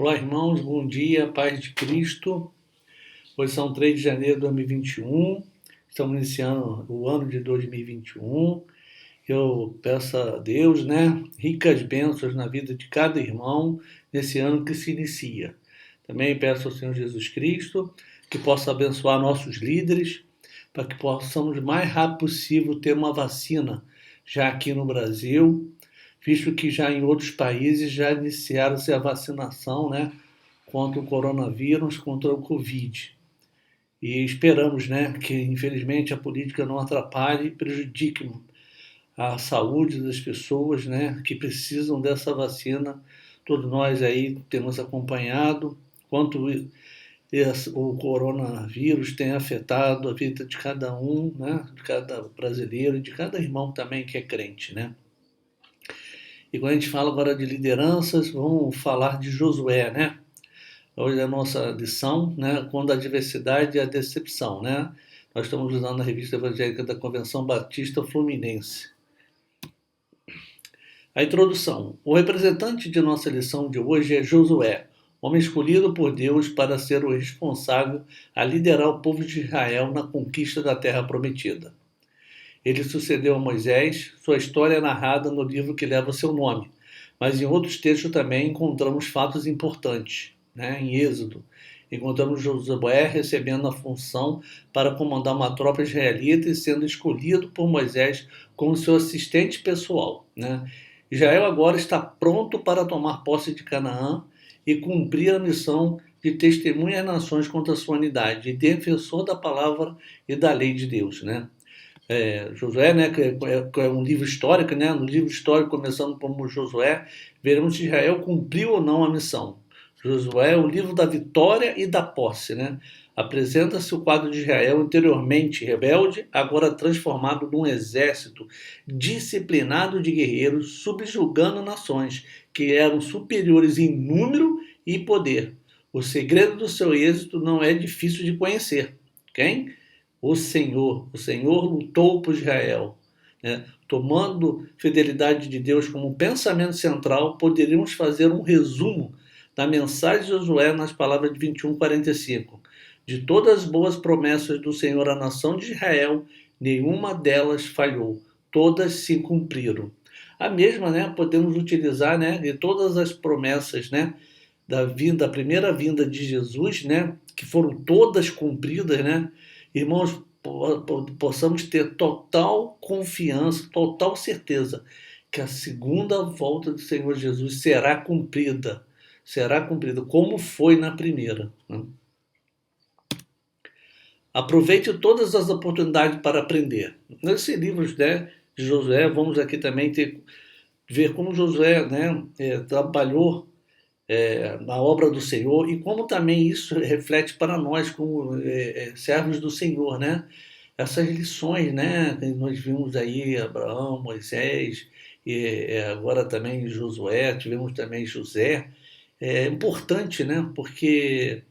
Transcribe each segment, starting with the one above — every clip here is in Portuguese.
Olá, irmãos, bom dia, paz de Cristo. Hoje são 3 de janeiro de 2021, estamos iniciando o ano de 2021. Eu peço a Deus, ricas bênçãos na vida de cada irmão nesse ano que se inicia. Também peço ao Senhor Jesus Cristo que possa abençoar nossos líderes, para que possamos o mais rápido possível ter uma vacina já aqui no Brasil, visto que já em outros países já iniciaram-se a vacinação, contra o coronavírus, contra o Covid. E esperamos, que infelizmente a política não atrapalhe e prejudique a saúde das pessoas, que precisam dessa vacina. Todos nós aí temos acompanhado quanto o coronavírus tem afetado a vida de cada um, de cada brasileiro e de cada irmão também que é crente, E quando a gente fala agora de lideranças, vamos falar de Josué, Hoje é a nossa lição, quando a diversidade e a decepção, Nós estamos usando a revista evangélica da Convenção Batista Fluminense. A introdução. O representante de nossa lição de hoje é Josué, homem escolhido por Deus para ser o responsável a liderar o povo de Israel na conquista da Terra Prometida. Ele sucedeu a Moisés, sua história é narrada no livro que leva seu nome, mas em outros textos também encontramos fatos importantes. Em Êxodo, encontramos Josué recebendo a função para comandar uma tropa israelita e sendo escolhido por Moisés como seu assistente pessoal. Israel agora está pronto para tomar posse de Canaã e cumprir a missão de testemunhar às nações contra a sua unidade e defensor da palavra e da lei de Deus. Josué, que é um livro histórico, no livro histórico, começando como Josué, veremos se Israel cumpriu ou não a missão. Josué é o livro da vitória e da posse, Apresenta-se o quadro de Israel anteriormente rebelde, agora transformado num exército disciplinado de guerreiros, subjugando nações que eram superiores em número e poder. O segredo do seu êxito não é difícil de conhecer. Quem? O Senhor. O Senhor lutou por Israel. Tomando fidelidade de Deus como pensamento central, poderíamos fazer um resumo da mensagem de Josué nas palavras de 21:45. De todas as boas promessas do Senhor à nação de Israel, nenhuma delas falhou. Todas se cumpriram. A mesma, podemos utilizar, de todas as promessas, da primeira vinda de Jesus, que foram todas cumpridas, Irmãos, possamos ter total confiança, total certeza que a segunda volta do Senhor Jesus será cumprida como foi na primeira. Aproveite todas as oportunidades para aprender. Nesse livro de Josué, vamos aqui também ver como Josué trabalhou na obra do Senhor e como também isso reflete para nós como servos do Senhor, Essas lições, que nós vimos aí, Abraão, Moisés, e agora também Josué, tivemos também José. É importante, porque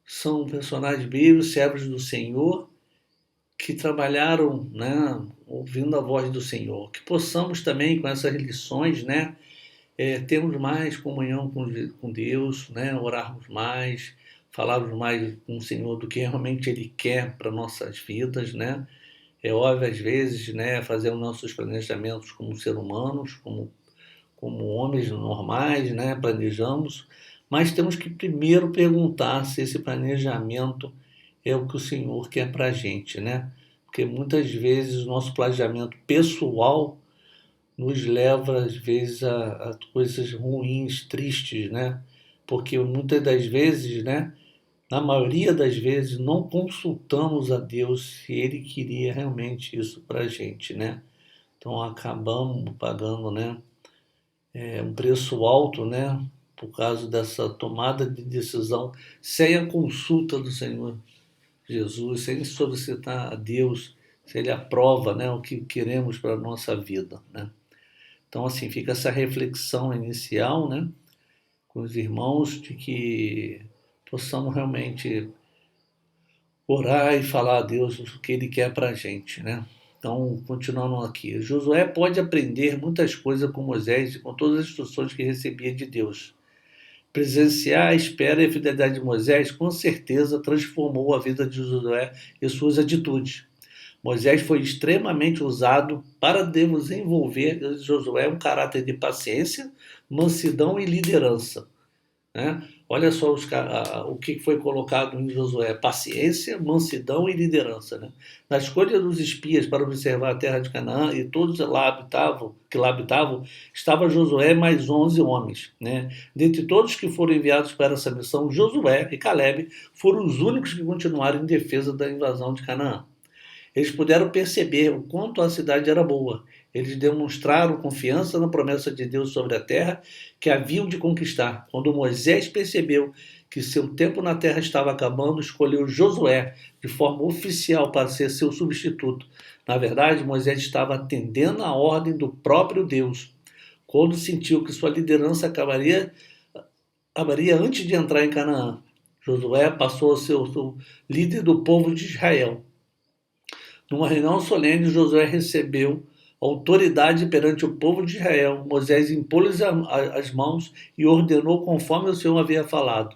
são personagens bíblicos, servos do Senhor, que trabalharam, ouvindo a voz do Senhor. Que possamos também, com essas lições, termos mais comunhão com Deus, orarmos mais, falarmos mais com o Senhor do que realmente Ele quer para nossas vidas, É óbvio, às vezes, fazer os nossos planejamentos como seres humanos, como homens normais, planejamos, mas temos que primeiro perguntar se esse planejamento é o que o Senhor quer para a gente, Porque muitas vezes o nosso planejamento pessoal nos leva, às vezes, a coisas ruins, tristes, Porque muitas das vezes, na maioria das vezes, não consultamos a Deus se Ele queria realmente isso para a gente, Então acabamos pagando, um preço alto, por causa dessa tomada de decisão sem a consulta do Senhor Jesus, sem solicitar a Deus se Ele aprova, o que queremos para a nossa vida, Então, assim, fica essa reflexão inicial, com os irmãos, de que possamos realmente orar e falar a Deus o que Ele quer para a gente, Então, continuando aqui, Josué pode aprender muitas coisas com Moisés e com todas as instruções que recebia de Deus. Presenciar a espera e a fidelidade de Moisés com certeza transformou a vida de Josué e suas atitudes. Moisés foi extremamente usado para desenvolver em Josué um caráter de paciência, mansidão e liderança. Né? Olha só o que foi colocado em Josué: paciência, mansidão e liderança. Né? Na escolha dos espias para observar a terra de Canaã e todos que lá habitavam, estava Josué e mais 11 homens. Né? Dentre todos que foram enviados para essa missão, Josué e Caleb foram os únicos que continuaram em defesa da invasão de Canaã. Eles puderam perceber o quanto a cidade era boa. Eles demonstraram confiança na promessa de Deus sobre a terra que haviam de conquistar. Quando Moisés percebeu que seu tempo na terra estava acabando, escolheu Josué de forma oficial para ser seu substituto. Na verdade, Moisés estava atendendo à ordem do próprio Deus. Quando sentiu que sua liderança acabaria antes de entrar em Canaã, Josué passou a ser o líder do povo de Israel. Numa reunião solene, Josué recebeu autoridade perante o povo de Israel. Moisés impôs as mãos e ordenou conforme o Senhor havia falado.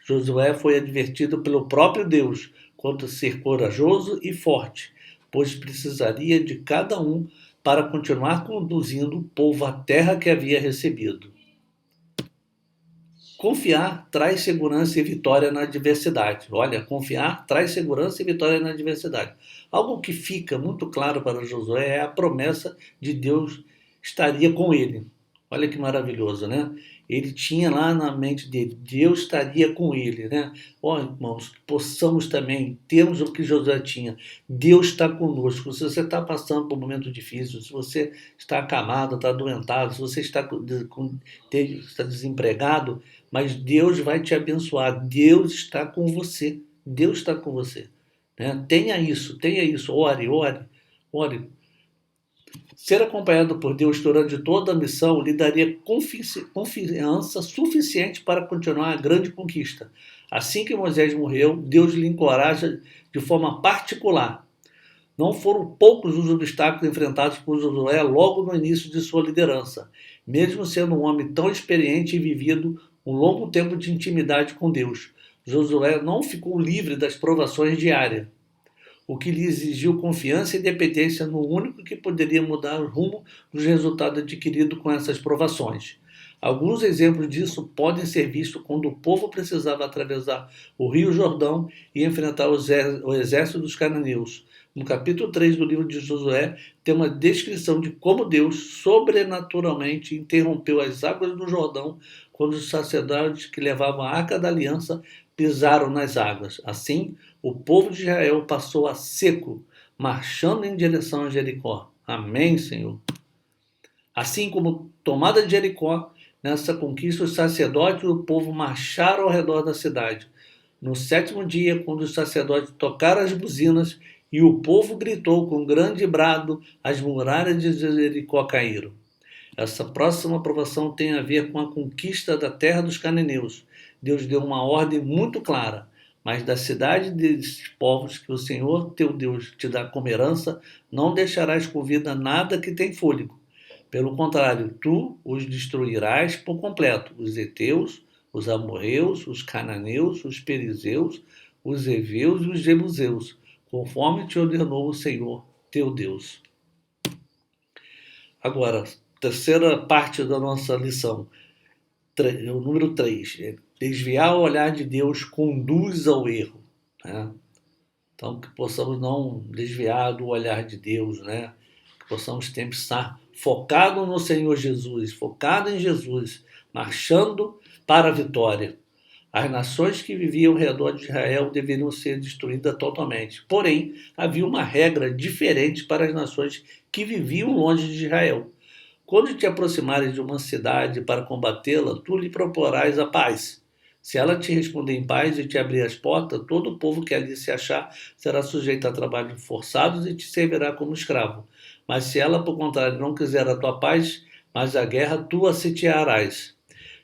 Josué foi advertido pelo próprio Deus quanto a ser corajoso e forte, pois precisaria de cada um para continuar conduzindo o povo à terra que havia recebido. Confiar traz segurança e vitória na adversidade. Olha, confiar traz segurança e vitória na adversidade. Algo que fica muito claro para Josué é a promessa de Deus estaria com ele. Olha que maravilhoso, né? Ele tinha lá na mente dele, Deus estaria com ele, né? Ó, irmãos, possamos também termos o que Josué tinha. Deus está conosco. Se você está passando por um momento difícil, se você está acamado, está adoentado, se você está desempregado, mas Deus vai te abençoar. Deus está com você. Deus está com você. Né? Tenha isso. Ore, ore, ore. Ser acompanhado por Deus durante toda a missão lhe daria confiança suficiente para continuar a grande conquista. Assim que Moisés morreu, Deus lhe encoraja de forma particular. Não foram poucos os obstáculos enfrentados por Josué logo no início de sua liderança, mesmo sendo um homem tão experiente e vivido um longo tempo de intimidade com Deus. Josué não ficou livre das provações diárias, o que lhe exigiu confiança e dependência no único que poderia mudar o rumo dos resultados adquiridos com essas provações. Alguns exemplos disso podem ser vistos quando o povo precisava atravessar o Rio Jordão e enfrentar o exército dos cananeus. No capítulo 3 do livro de Josué, tem uma descrição de como Deus sobrenaturalmente interrompeu as águas do Jordão quando os sacerdotes que levavam a Arca da Aliança pisaram nas águas. Assim, o povo de Israel passou a seco, marchando em direção a Jericó. Amém, Senhor? Assim como tomada de Jericó, nessa conquista os sacerdotes e o povo marcharam ao redor da cidade. No 7º dia, quando os sacerdotes tocaram as buzinas e o povo gritou com grande brado, as muralhas de Jericó caíram. Essa próxima aprovação tem a ver com a conquista da terra dos cananeus. Deus deu uma ordem muito clara: mas da cidade desses povos que o Senhor teu Deus te dá como herança, não deixarás com vida nada que tem fôlego. Pelo contrário, tu os destruirás por completo: os heteus, os amorreus, os cananeus, os perizeus, os heveus e os jebuseus, conforme te ordenou o Senhor teu Deus. Agora, terceira parte da nossa lição, o número 3. Desviar o olhar de Deus conduz ao erro. Né? Então, que possamos não desviar do olhar de Deus, né? Que possamos sempre estar focados no Senhor Jesus, focado em Jesus, marchando para a vitória. As nações que viviam ao redor de Israel deveriam ser destruídas totalmente. Porém, havia uma regra diferente para as nações que viviam longe de Israel. Quando te aproximares de uma cidade para combatê-la, tu lhe proporás a paz. Se ela te responder em paz e te abrir as portas, todo o povo que ali se achar será sujeito a trabalhos forçados e te servirá como escravo. Mas se ela, por contrário, não quiser a tua paz, mas a guerra, tu a sitiarás.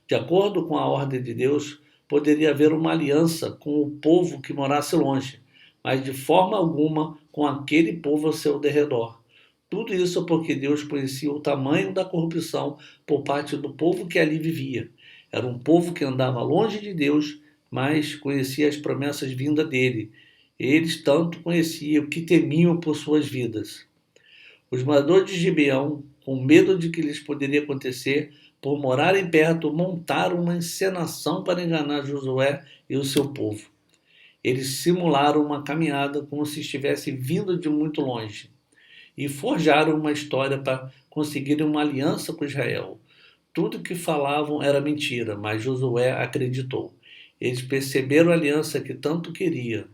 De acordo com a ordem de Deus, poderia haver uma aliança com o povo que morasse longe, mas de forma alguma com aquele povo ao seu derredor. Tudo isso porque Deus conhecia o tamanho da corrupção por parte do povo que ali vivia. Era um povo que andava longe de Deus, mas conhecia as promessas vindas dele. Eles tanto conheciam que temiam por suas vidas. Os moradores de Gibeão, com medo de que lhes poderia acontecer, por morarem perto, montaram uma encenação para enganar Josué e o seu povo. Eles simularam uma caminhada como se estivessem vindo de muito longe e forjaram uma história para conseguirem uma aliança com Israel. Tudo que falavam era mentira, mas Josué acreditou. Eles perceberam a aliança que tanto queria.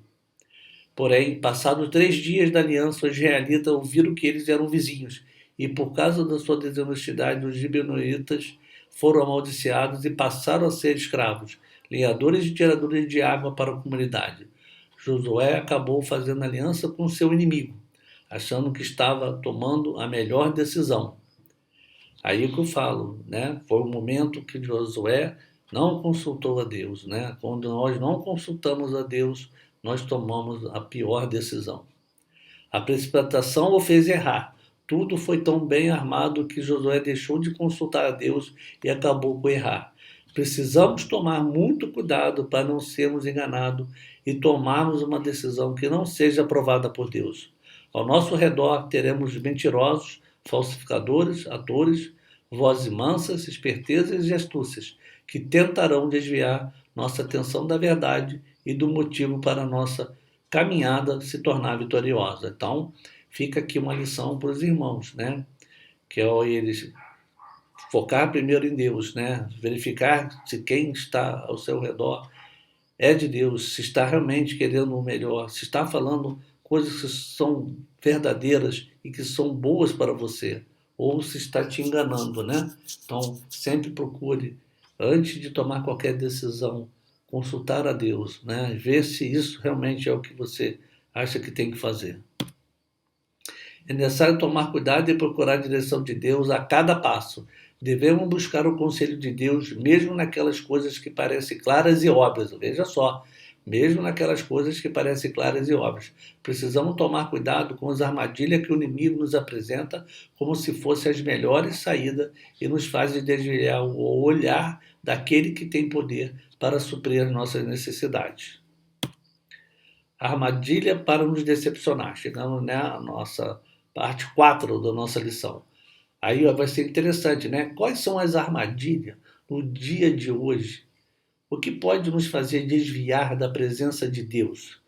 Porém, passados 3 dias da aliança, os israelitas ouviram que eles eram vizinhos, e por causa da sua desonestidade, os gibeonitas foram amaldiçoados e passaram a ser escravos, lenhadores e tiradores de água para a comunidade. Josué acabou fazendo aliança com seu inimigo, achando que estava tomando a melhor decisão. Aí que eu falo, né? Foi um momento que Josué não consultou a Deus, né? Quando nós não consultamos a Deus, nós tomamos a pior decisão. A precipitação o fez errar. Tudo foi tão bem armado que Josué deixou de consultar a Deus e acabou por errar. Precisamos tomar muito cuidado para não sermos enganados e tomarmos uma decisão que não seja aprovada por Deus. Ao nosso redor teremos mentirosos, falsificadores, atores, vozes mansas, espertezas e astúcias, que tentarão desviar nossa atenção da verdade e do motivo para a nossa caminhada se tornar vitoriosa. Então, fica aqui uma lição para os irmãos, né? Que é eles focar primeiro em Deus, né? Verificar se quem está ao seu redor é de Deus, se está realmente querendo o melhor, se está falando coisas que são verdadeiras e que são boas para você, ou se está te enganando, né? Então, sempre procure, antes de tomar qualquer decisão, consultar a Deus, né? Ver se isso realmente é o que você acha que tem que fazer. É necessário tomar cuidado e procurar a direção de Deus a cada passo. Devemos buscar o conselho de Deus, mesmo naquelas coisas que parecem claras e óbvias. Veja só, mesmo naquelas coisas que parecem claras e óbvias. Precisamos tomar cuidado com as armadilhas que o inimigo nos apresenta como se fossem as melhores saídas e nos fazem desviar o olhar daquele que tem poder para suprir as nossas necessidades. Armadilha para nos decepcionar. Chegamos na nossa parte 4 da nossa lição. Aí vai ser interessante, né? Quais são as armadilhas no dia de hoje? O que pode nos fazer desviar da presença de Deus?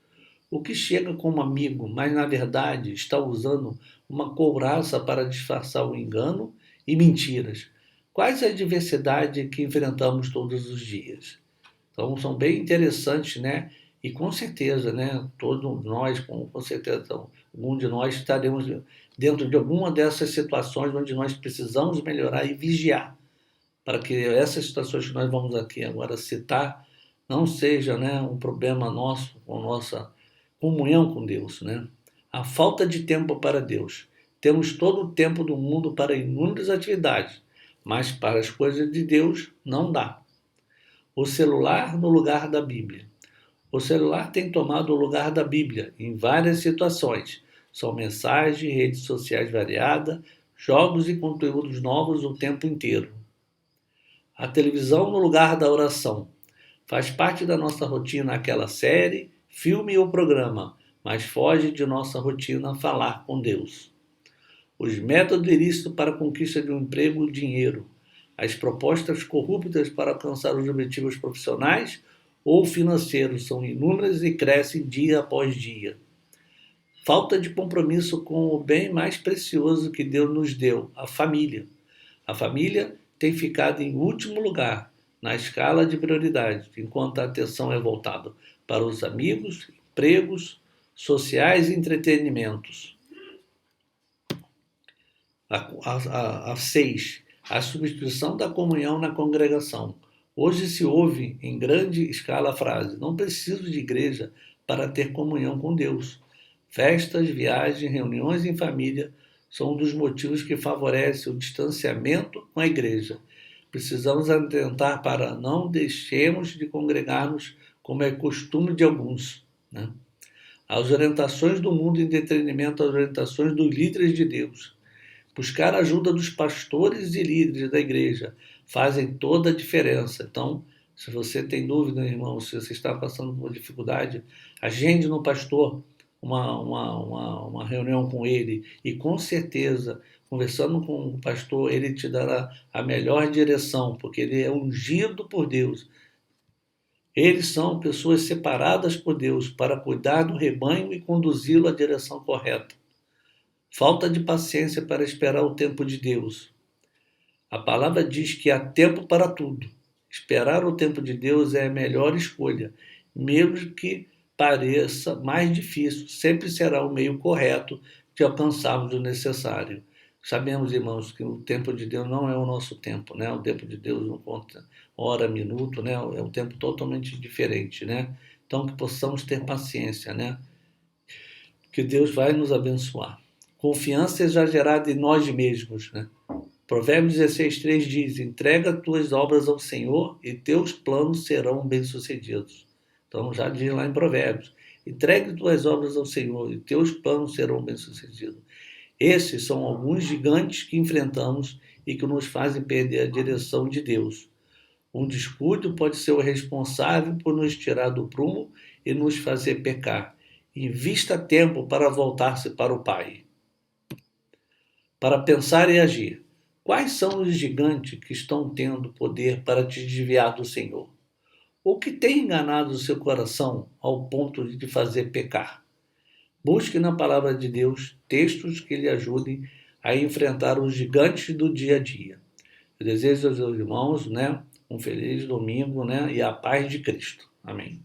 O que chega como amigo, mas na verdade está usando uma couraça para disfarçar o engano e mentiras? Quais as adversidades que enfrentamos todos os dias? Então são bem interessantes, né? E com certeza, né? Todos nós, com certeza, algum de nós estaremos dentro de alguma dessas situações onde nós precisamos melhorar e vigiar para que essas situações que nós vamos aqui agora citar não seja, né, um problema nosso com nossa comunhão com Deus, né? A falta de tempo para Deus. Temos todo o tempo do mundo para inúmeras atividades, mas para as coisas de Deus não dá. O celular no lugar da Bíblia. O celular tem tomado o lugar da Bíblia em várias situações. São mensagens, redes sociais variadas, jogos e conteúdos novos o tempo inteiro. A televisão no lugar da oração. Faz parte da nossa rotina aquela série, filme ou programa, mas foge de nossa rotina falar com Deus. Os métodos ilícitos para a conquista de um emprego e dinheiro. As propostas corruptas para alcançar os objetivos profissionais ou financeiros são inúmeras e crescem dia após dia. Falta de compromisso com o bem mais precioso que Deus nos deu, a família. A família tem ficado em último lugar na escala de prioridade, enquanto a atenção é voltada para os amigos, empregos, sociais e entretenimentos. A 6. A substituição da comunhão na congregação. Hoje se ouve em grande escala a frase: não preciso de igreja para ter comunhão com Deus. Festas, viagens, reuniões em família são um dos motivos que favorecem o distanciamento com a igreja. Precisamos atentar para não deixemos de congregar-nos como é costume de alguns, né? As orientações do mundo em detrimento às orientações dos líderes de Deus. Buscar a ajuda dos pastores e líderes da igreja fazem toda a diferença. Então, se você tem dúvida, irmão, se você está passando por dificuldade, agende no pastor uma reunião com ele e com certeza, conversando com o pastor, ele te dará a melhor direção, porque ele é ungido por Deus. Eles são pessoas separadas por Deus para cuidar do rebanho e conduzi-lo à direção correta. Falta de paciência para esperar o tempo de Deus. A palavra diz que há tempo para tudo. Esperar o tempo de Deus é a melhor escolha, mesmo que pareça mais difícil, sempre será o meio correto de alcançarmos o necessário. Sabemos, irmãos, que o tempo de Deus não é o nosso tempo, né? O tempo de Deus não conta hora, minuto, né? É um tempo totalmente diferente, né? Então, que possamos ter paciência, né? Que Deus vai nos abençoar. Confiança exagerada em nós mesmos, né? Provérbios 16:3 diz: entrega tuas obras ao Senhor e teus planos serão bem-sucedidos. Então, já diz lá em Provérbios: entregue tuas obras ao Senhor e teus planos serão bem-sucedidos. Esses são alguns gigantes que enfrentamos e que nos fazem perder a direção de Deus. Um descuido pode ser o responsável por nos tirar do prumo e nos fazer pecar. Invista tempo para voltar-se para o Pai, para pensar e agir. Quais são os gigantes que estão tendo poder para te desviar do Senhor? O que tem enganado o seu coração ao ponto de te fazer pecar? Busque na palavra de Deus textos que lhe ajudem a enfrentar os gigantes do dia a dia. Eu desejo aos irmãos, né, um feliz domingo, né, e a paz de Cristo. Amém.